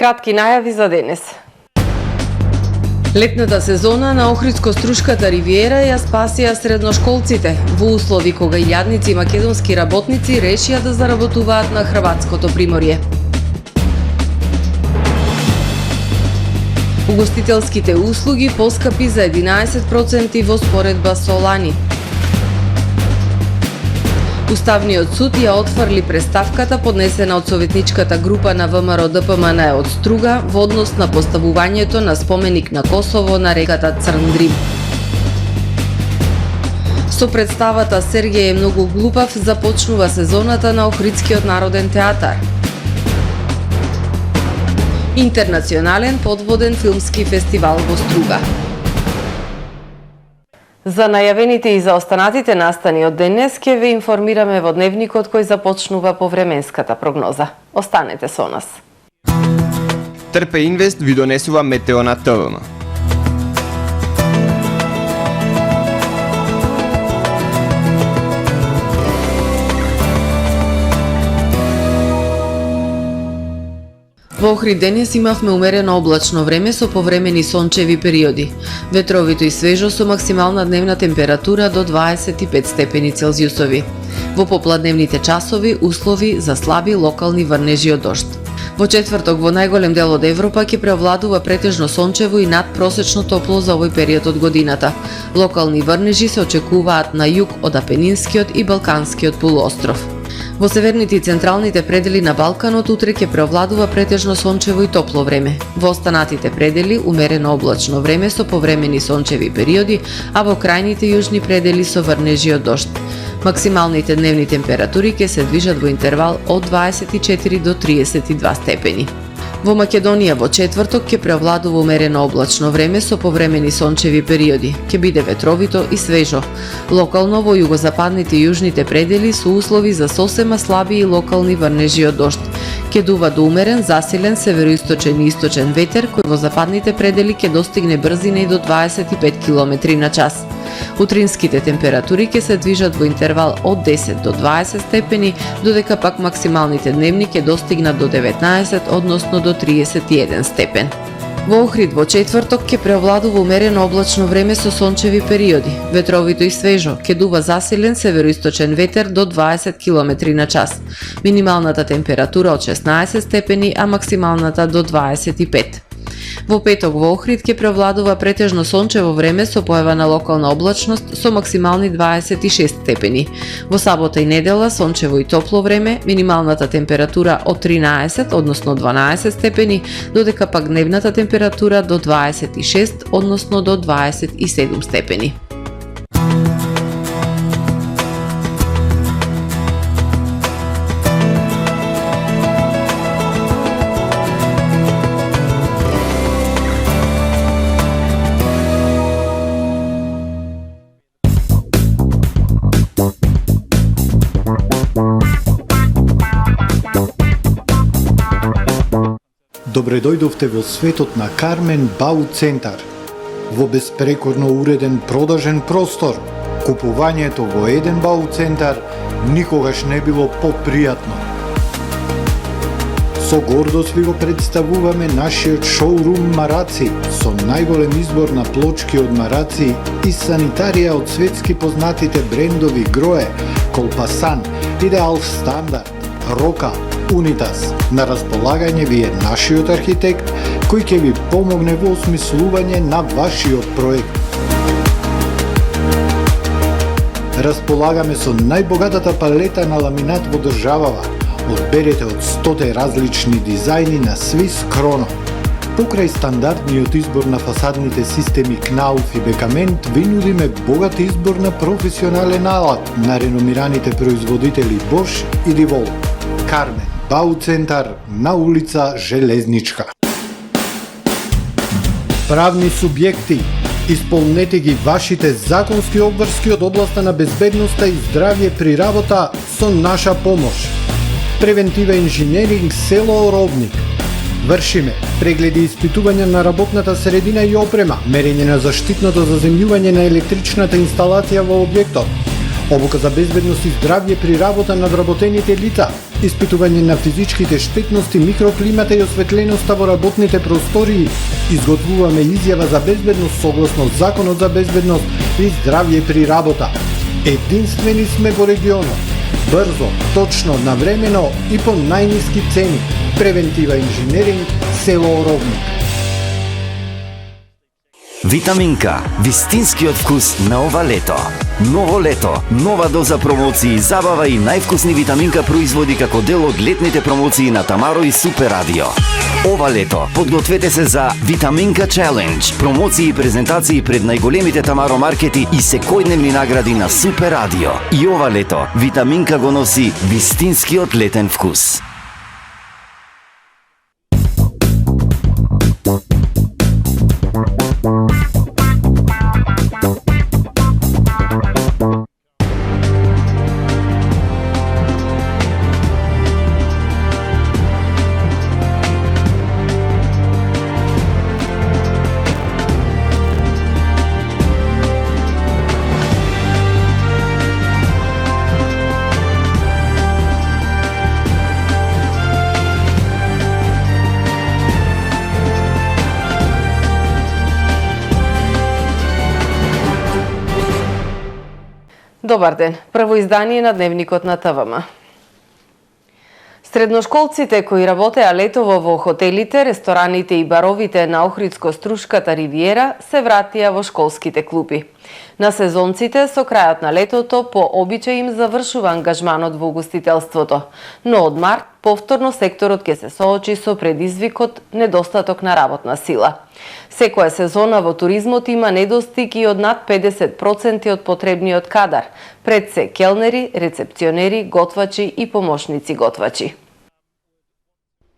Кратки најави за денес. Летната сезона на Охридско-Струшката ривиера ја спасија средношколците во услови кога илјадници македонски работници решија да заработуваат на хрватското приморје. Угостителските услуги поскапи за 11% во споредба со лани. Уставниот суд ја отфрли преставката поднесена од советничката група на ВМРО ДПМН од Струга во однос на поставувањето на споменик на Косово на реката Црндрим. Со представата Сергеј е многу глупав започнува сезоната на Охридскиот народен театар. Интернационален подводен филмски фестивал во Струга. За најавените и за останатите настани од денес ќе ве информираме во дневникот кој започнува по временската прогноза. Останете со нас. Трпе Инвест ви донесува метео на ТВМ. Во Охрид денес имавме умерено облачно време со повремени сончеви периоди. Ветровито и свежо со максимална дневна температура до 25 степени Целзиусови. Во попладневните часови услови за слаби локални врнежи од дожд. Во четврток во најголем дел од Европа ќе преовладува претежно сончево и надпросечно топло за овој период од годината. Локални врнежи се очекуваат на југ од Апенинскиот и Балканскиот полуостров. Во северните и централните предели на Балканот утре ќе преовладува претежно сончево и топло време. Во останатите предели умерено облачно време со повремени сончеви периоди, а во крајните јужни предели со врнежи од дожд. Максималните дневни температури ќе се движат во интервал од 24 до 32 степени. Во Македонија во четврток ќе преовладува умерено облачно време со повремени сончеви периоди. Ќе биде ветровито и свежо. Локално во југозападните и јужните предели со услови за сосема слаби и локални врнежи од дожд. Ќе дува до умерен, засилен североисточен и источен ветер кој во западните предели ќе достигне брзина и до 25 км на час. Утринските температури ќе се движат во интервал од 10 до 20 степени, додека пак максималните дневни ќе достигнат до 19, односно до 31 степен. Во Охрид во четврток ќе преовладува умерено облачно време со сончеви периоди. Ветровито и свежо, ќе дува засилен североисточен ветер до 20 км на час. Минималната температура од 16 степени, а максималната до 25. Во петок во Охрид ќе преовладува претежно сончево време со појава на локална облачност со максимални 26 степени. Во сабота и недела сончево и топло време, минималната температура од 13, односно 12 степени, додека пак дневната температура до 26, односно до 27 степени. Добре дојдовте во светот на Кармен Бау Центар. Во беспрекорно уреден продажен простор, купувањето во еден Бау Центар никогаш не било попријатно. Со гордост ви го представуваме нашиот шоурум Мараци со најголем избор на плочки од мараци и санитарија од светски познатите брендови Грое, Колпасан, Идеал Стандард, Рока, Унитас. На располагање ви е нашиот архитект кој ќе ви помогне во осмислување на вашиот проект. Располагаме со најбогатата палета на ламинат во државава. Одберете од 100 различни дизајни на Swiss Chrono. Покрај стандардниот избор на фасадните системи Knauf и Бекамент, ви нудиме богат избор на професионален алат на реномираните производители Bosch и Divol. Кармен Бау Центар на улица Железничка. Правни субјекти, исполнете ги вашите законски обврски од областа на безбедноста и здравје при работа со наша помош. Превентива инженеринг село Оровник. Вршиме прегледи и испитувања на работната средина и опрема, мерење на заштитното заземјување на електричната инсталација во објектот, обука за безбедност и здравје при работа на вработените лица, испитување на физичките штетности, микроклимата и осветленоста во работните простории, изготвуваме изјава за безбедност согласно Законот за безбедност и здравје при работа. Единствени сме во регионот. Брзо, точно, навремено и по најниски цени. Превентива инженеринг, село Оровник. Витаминка, вистинскиот вкус на ова лето. Ново лето, нова доза промоции, забава и највкусни Витаминка производи како дел од летните промоции на Тамаро и Супер Радио. Ова лето, подгответе се за Витаминка Челендж, промоции и презентации пред најголемите Тамаро маркети и секојдневни награди на Супер Радио. И ова лето, Витаминка го носи вистинскиот летен вкус. Добар ден. Прво издание на Дневникот на ТВМ. Средношколците кои работеа летово во хотелите, рестораните и баровите на Охридско-Струшката ривиера се вратија во школските клупи. На сезонците со крајот на летото по обичај им завршува ангажманот во угостителството, но од март повторно секторот ќе се соочи со предизвикот недостаток на работна сила. Секоја сезона во туризмот има недостиг и од над 50% од потребниот кадар, пред се келнери, рецепционери, готвачи и помошници готвачи.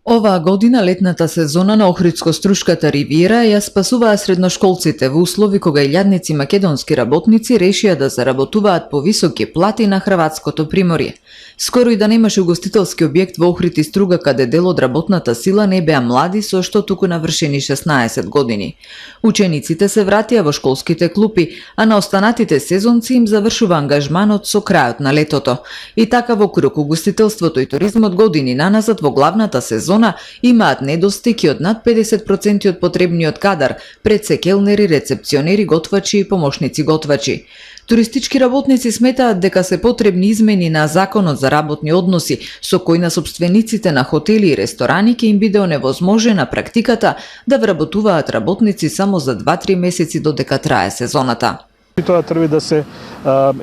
Оваа година летната сезона на Охридско-Струшката ривиера ја спасуваа средношколците во услови кога илјадници македонски работници решија да заработуваат по високи плати на хрватското приморје. Скоро и да немаше угостителски објект во Охрид и Струга каде дел од работната сила не беа млади со што туку навршени 16 години. Учениците се вратија во школските клупи, а на останатите сезонци им завршува ангажманот со крајот на летото. И така во круг угостителството и туризмот години наназад во главната сезона имаат недостиг и од над 50% од потребниот кадар, пред се келнери, рецепционери, готвачи и помошници готвачи. Туристички работници сметаат дека се потребни измени на Законот за работни односи, со кој на собствениците на хотели и ресторани ќе им биде оневозможена практиката да вработуваат работници само за 2-3 месеци додека трае сезоната. Тоа треба да се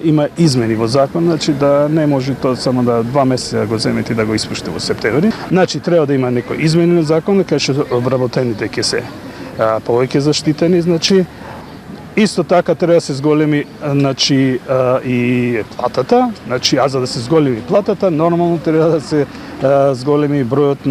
има измени во закон, значи да не може тоа само да 2 месеца да го земете и да го испуште во септември. Значи треба да има некој измени на закон, кај што вработените ќе се повеќе заштитени, значи исто така треба да се зголеми значи и платата, значи а за да се зголеми платата, нормално треба да се зголеми бројот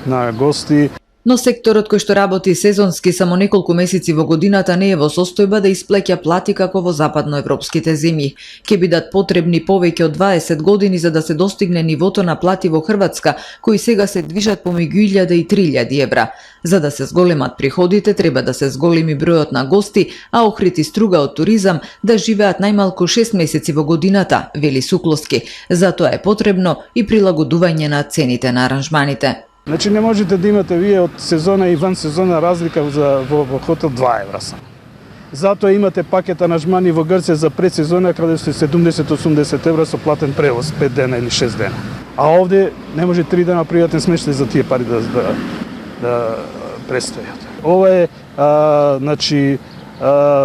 на гости. Но секторот кој што работи сезонски само неколку месеци во годината не е во состојба да исплеќа плати како во западноевропските земји. Ке бидат потребни повеќе од 20 години за да се достигне нивото на плати во Хрватска, кои сега се движат помеѓу 1000 и 3000 евра. За да се зголемат приходите, треба да се зголеми бројот на гости, а Охрид и Струга од туризам да живеат најмалку 6 месеци во годината, вели Сукловски. Затоа е потребно и прилагодување на цените на аранжманите. Значи не можете да имате вие од сезона и ван сезона разлика во хотел 2 евра само. Затоа имате пакет аранжмани во Грција за предсезона каде се 70-80 евра со платен превоз 5 дена или 6 дена. А овде не може 3 дена приватен смештај за тие пари да престојат. Ова е значи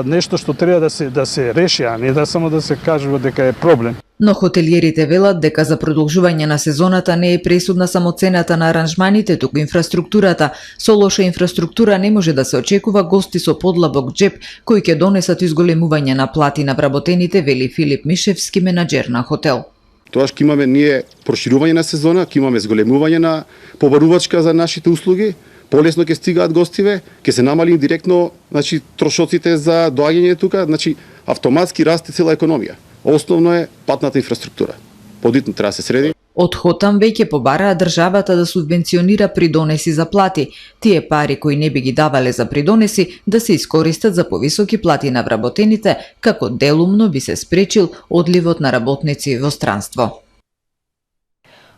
нешто што треба да се реши, а не да само да се кажува дека е проблем. Но хотелиерите велат дека за продолжување на сезоната не е пресудна само цената на аранжманите, туку инфраструктурата. Со лоша инфраструктура не може да се очекува гости со подлабок џеп кои ќе донесат изголемување на плати на вработените, вели Филип Мишевски, менаџер на хотел. Тоа ќе имаме ние проширување на сезона, ќе имаме зголемување на побарувачка за нашите услуги, полесно ќе стигаат гостиве, ќе се намали директно, значи трошоците за доаѓање тука, значи автоматски расте цела економија. Основно е патната инфраструктура. Подитно треба да се среди. Од Хотам веќе побараа државата да субвенционира придонеси за плати. Тие пари кои не би ги давале за придонеси да се искористат за повисоки плати на вработените, како делумно би се спречил одливот на работници во странство.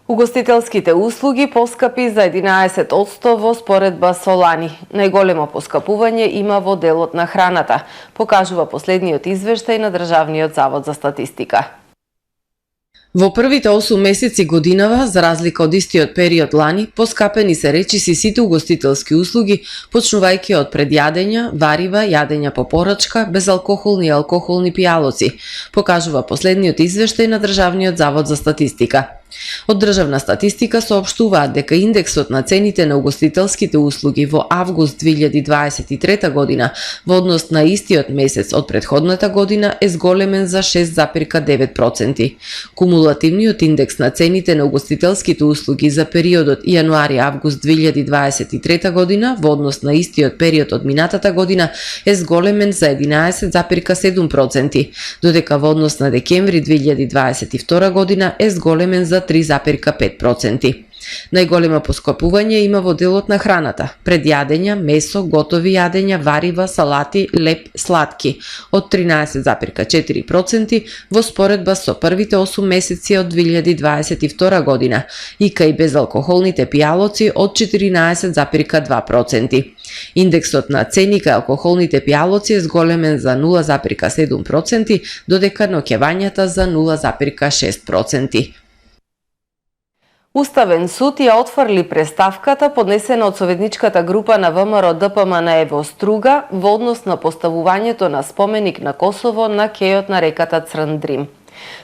Угостителските услуги поскапи за 11% во споредба со лани. Најголемо поскапување има во делот на храната, покажува последниот извештај на Државниот завод за статистика. Во првите 8 месеци годинава, за разлика од истиот период лани, поскапени се речиси сите угостителски услуги, почнувајќи од предјадења, варива, јадења по порачка, безалкохолни и алкохолни пијалоци, покажува последниот извештај на Државниот завод за статистика. Од државна статистика соопштуваат дека индексот на цените на угостителските услуги во август 2023 година во однос на истиот месец од претходната година е зголемен за 6,9%. Кумулативниот индекс на цените на угостителските услуги за периодот јануари-август 2023 година во однос на истиот период од минатата година е зголемен за 11,7%, додека во однос на декември 2022 година е зголемен за 3,5%. Најголемо поскапување има во делот на храната, предјадења, месо, готови јадења, варива, салати, леп, сладки, од 13,4% во споредба со првите 8 месеци од 2022 година и кај безалкохолните пијалоци од 14,2%. Индексот на цени кај алкохолните пијалоци е зголемен за 0,7%, додека ноќевањата за 0,6%. Уставен суд ја отфрли преставката поднесена од советничката група на ВМРО ДПМНЕ во Струга во однос на поставувањето на споменик на Косово на кејот на реката Црндрим.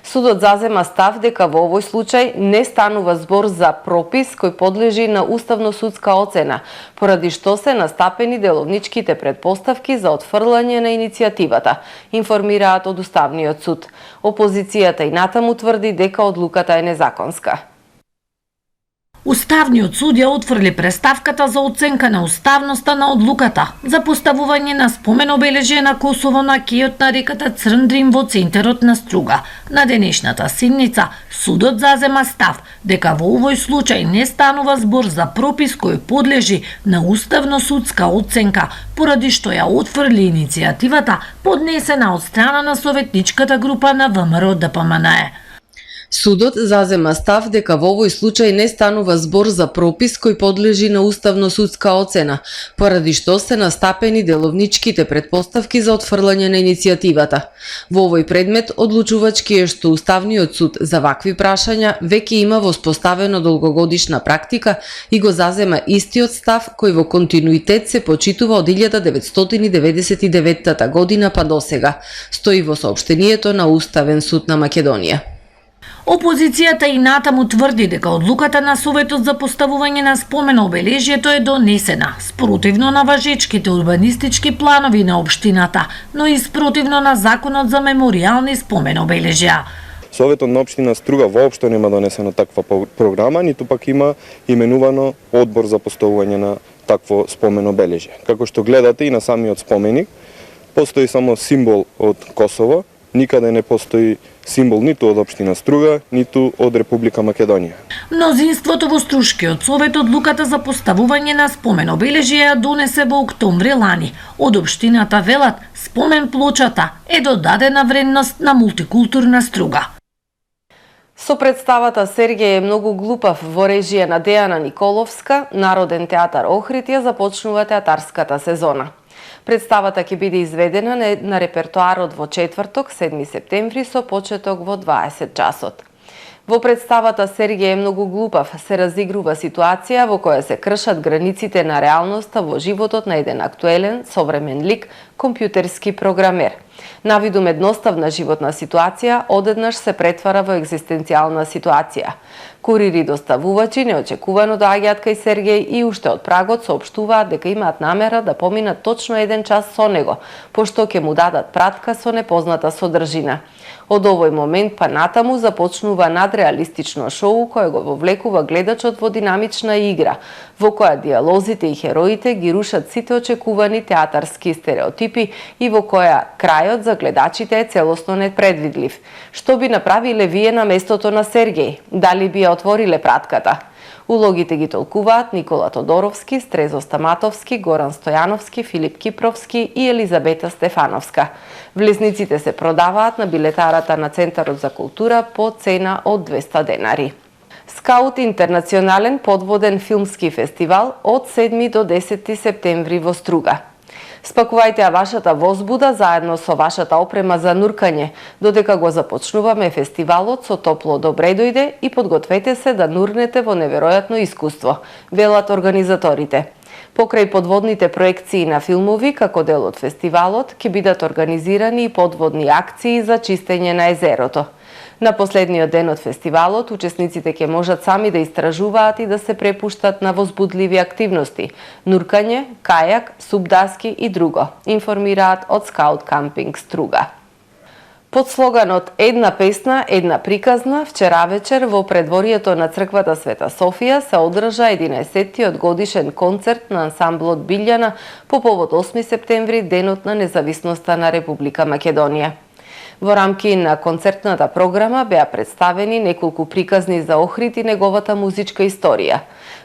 Судот зазема став дека во овој случај не станува збор за пропис кој подлежи на уставно-судска оцена, поради што се настапени деловничките предпоставки за отфрлање на иницијативата, информираат од Уставниот суд. Опозицијата и натаму тврди дека одлуката е незаконска. Уставниот суд ја отфрли преставката за оценка на уставноста на одлуката за поставување на спомен обележје на Косово на кејот на реката Црндрим во центарот на Струга. На денешната седница судот зазема став дека во овој случај не станува збор за пропис кој подлежи на уставно-судска оценка, поради што ја отфрли иницијативата поднесена од страна на советничката група на ВМРО ДПМНЕ. Судот зазема став дека во овој случај не станува збор за пропис кој подлежи на уставно-судска оцена, поради што се настапени деловничките предпоставки за отфрлање на иницијативата. Во овој предмет одлучувачки е што Уставниот суд за вакви прашања веќе има воспоставено долгогодишна практика и го зазема истиот став кој во континуитет се почитува од 1999 година па досега, стои во соопштението на Уставен суд на Македонија. Опозицијата и натаму тврди дека одлуката на Советот за поставување на спомен обележјето е донесена спротивно на важечките урбанистички планови на општината, но и спротивно на Законот за меморијални спомен обележја. Советот на општина Струга воопшто нема донесена таква програма, ниту пак има именувано одбор за поставување на такво спомен обележје. Како што гледате и на самиот споменик, постои само символ од Косово, никаде не постои символ ниту од општина Струга, ниту од Република Македонија. Мнозинството во Струшкиот совет одлуката за поставување на спомен обележје ја донесе во октомври лани. Од општината велат спомен плочата е додадена вредност на мултикултурна Струга. Со представата Сергеј е многу глупав во режија на Дејана Николовска, Народен театар Охрид ја започнува театарската сезона. Представата ќе биде изведена на репертоарот во четврток, 7 септември, со почеток во 20 часот. Во представата Сергеј е многу глупав се разигрува ситуација во која се кршат границите на реалноста во животот на еден актуелен, современ лик, компјутерски програмер. Навидум едноставна животна ситуација одеднаш се претвара во екзистенцијална ситуација. Курири доставувачи неочекувано доаѓаат кај Сергеј и уште од прагот соопштуваат дека имаат намера да поминат точно 1 час со него, пошто ќе му дадат пратка со непозната содржина. Од овој момент па натаму започнува надреалистично шоу кое го вовлекува гледачот во динамична игра, во која диалозите и хероите ги рушат сите очекувани театарски стереотипи и во која крај крајот за гледачите е целосно непредвидлив. Што би направиле вие на местото на Сергеј? Дали би ја отвориле пратката? Улогите ги толкуваат Никола Тодоровски, Стрезо Стаматовски, Горан Стојановски, Филип Кипровски и Елизабета Стефановска. Влезниците се продаваат на билетарата на Центарот за култура по цена од 200 денари. Скаут интернационален подводен филмски фестивал од 7 до 10 септември во Струга. Спакувајте ја вашата возбуда заедно со вашата опрема за нуркање, додека го започнуваме фестивалот со топло добре дојде и подгответе се да нурнете во неверојатно искуство, велат организаторите. Покрај подводните проекции на филмови како дел од фестивалот, ќе бидат организирани и подводни акции за чистење на езерото. На последниот ден од фестивалот, учесниците ќе можат сами да истражуваат и да се препуштат на возбудливи активности – нуркање, кајак, субдаски и друго, информираат од Скаут Кампинг Струга. Под слоганот «Една песна, една приказна», вчера вечер во предворието на црквата Света Софија се одржа 11-тиот годишен концерт на ансамблот Билјана по повод 8 септември, денот на независноста на Република Македонија. Во рамки на концертната програма беа представени неколку приказни за Охрид и неговата музичка историја.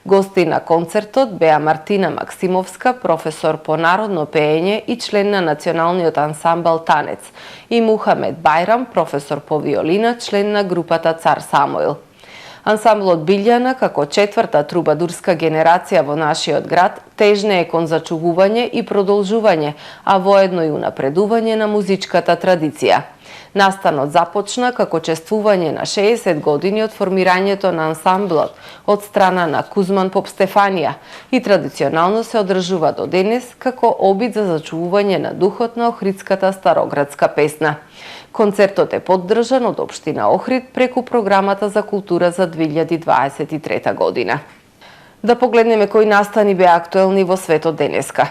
Гости на концертот беа Мартина Максимовска, професор по народно пеење и член на националниот ансамбл Танец, и Мухамед Бајрам, професор по виолина, член на групата Цар Самуил. Ансамблот Билјана, како четврта трубадурска генерација во нашиот град, тежне е кон зачувување и продолжување, а воедно и унапредување на музичката традиција. Настанот започна како чествување на 60 години од формирањето на ансамблот од страна на Кузман Поп Стефанија и традиционално се одржува до денес како обид за зачувување на духот на охридската староградска песна. Концертот е поддржан од општина Охрид преку програмата за култура за 2023 година. Да погледнеме кои настани беа актуелни во светот денеска.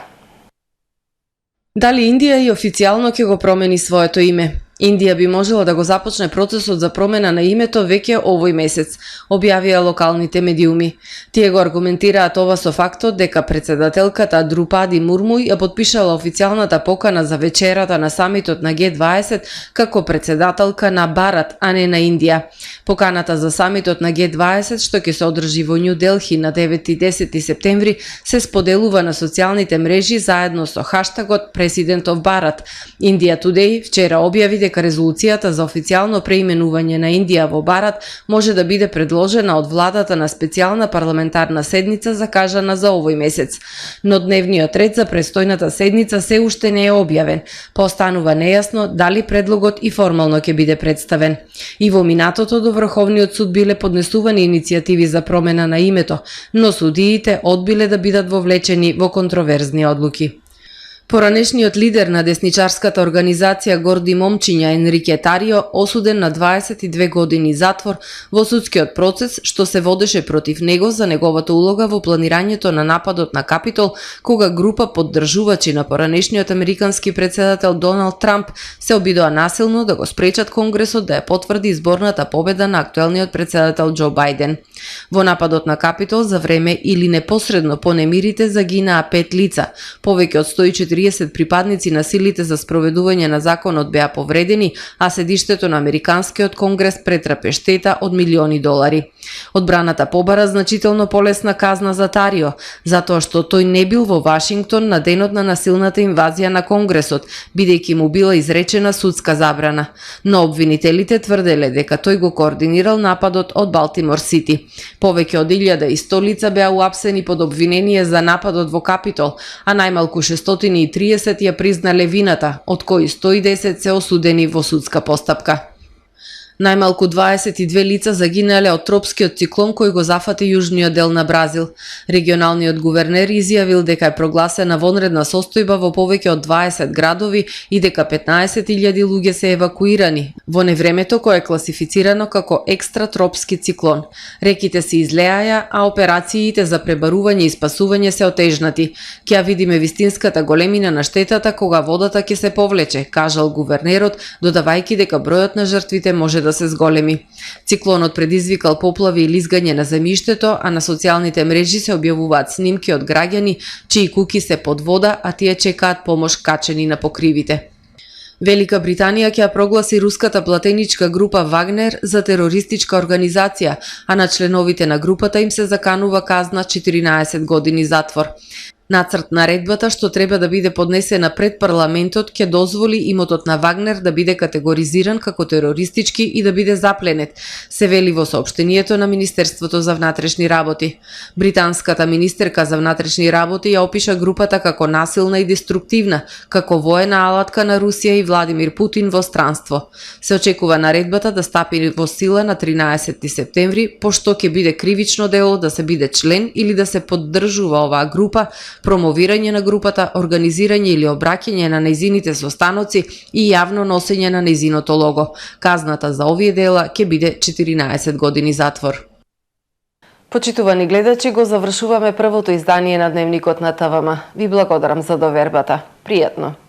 Дали Индија и официјално ќе го промени своето име? Индија би можела да го започне процесот за промена на името веќе овој месец, објавија локалните медиуми. Тие го аргументираат ова со фактот дека председателката Друпади Мурму ја потпишала официјалната покана за вечерата на самитот на Г20 како председателка на Барат, а не на Индија. Поканата за самитот на Г20, што ќе се одржи во Њу Делхи на 9 и 10 септември, се споделува на социјалните мрежи заедно со хаштагот President of Bharat. India Today вчера објави дека резолуцијата за официјално преименување на Индија во Барат може да биде предложена од владата на специјална парламентарна седница закажана за овој месец. Но дневниот ред за престојната седница се уште не е објавен, па останува нејасно дали предлогот и формално ќе биде представен. И во минатото до Врховниот суд биле поднесувани иницијативи за промена на името, но судиите одбиле да бидат вовлечени во контроверзни одлуки. Поранешниот лидер на десничарската организација Горди Момчиња Енрике Тарио осуден на 22 години затвор во судскиот процес што се водеше против него за неговата улога во планирањето на нападот на Капитол, кога група поддржувачи на поранешниот американски председател Доналд Трамп се обидоа насилно да го спречат Конгресот да ја потврди изборната победа на актуелниот председател Џо Бајден. Во нападот на Капитол за време или непосредно по немирите загинаа 5 лица, повеќе од 140 припадници на силите за спроведување на законот беа повредени, а седиштето на Американскиот конгрес претрпе штета од милиони долари. Одбраната побара значително полесна казна за Тарио, затоа што тој не бил во Вашингтон на денот на насилната инвазија на Конгресот, бидејќи му била изречена судска забрана. Но обвинителите тврделе дека тој го координирал нападот од Балтимор Сити. Повеќе од 1100 лица беа уапсени под обвинение за нападот во Капитол, а најмалку 630 ја признале вината, од кои 110 се осудени во судска постапка. Најмалку 22 лица загинале од тропскиот циклон кој го зафати јужниот дел на Бразил. Регионалниот гувернер изјавил дека е прогласена вонредна состојба во повеќе од 20 градови и дека 15.000 луѓе се евакуирани во невремето кое е класифицирано како екстратропски циклон. Реките се излеаја, а операциите за пребарување и спасување се отежнати. Ќе видиме вистинската големина на штетата кога водата ќе се повлече, кажал гувернерот, додавајќи дека бројот на жртвите може да се зголеми. Циклонот предизвикал поплави и лизгање на земјиштето, а на социјалните мрежи се објавуваат снимки од граѓани чии куки се под вода, а тие чекаат помош качени на покривите. Велика Британија ќе ја прогласи руската платеничка група Вагнер за терористичка организација, а на членовите на групата им се заканува казна 14 години затвор. Нацрт наредбата што треба да биде поднесена пред парламентот ќе дозволи имотот на Вагнер да биде категоризиран како терористички и да биде запленет, се вели во соопштението на Министерството за внатрешни работи. Британската министерка за внатрешни работи ја опиша групата како насилна и деструктивна, како воена алатка на Русија и Владимир Путин во странство. Се очекува наредбата да стапи во сила на 13 септември, пошто ќе биде кривично дело да се биде член или да се поддржува оваа група, промовирање на групата, организирање или обраќање на нејзините состаноци и јавно носење на нејзиното лого. Казната за овие дела ќе биде 14 години затвор. Почитувани гледачи, го завршуваме првото издание на Дневникот на ТВМ. Ви благодарам за довербата. Пријатно!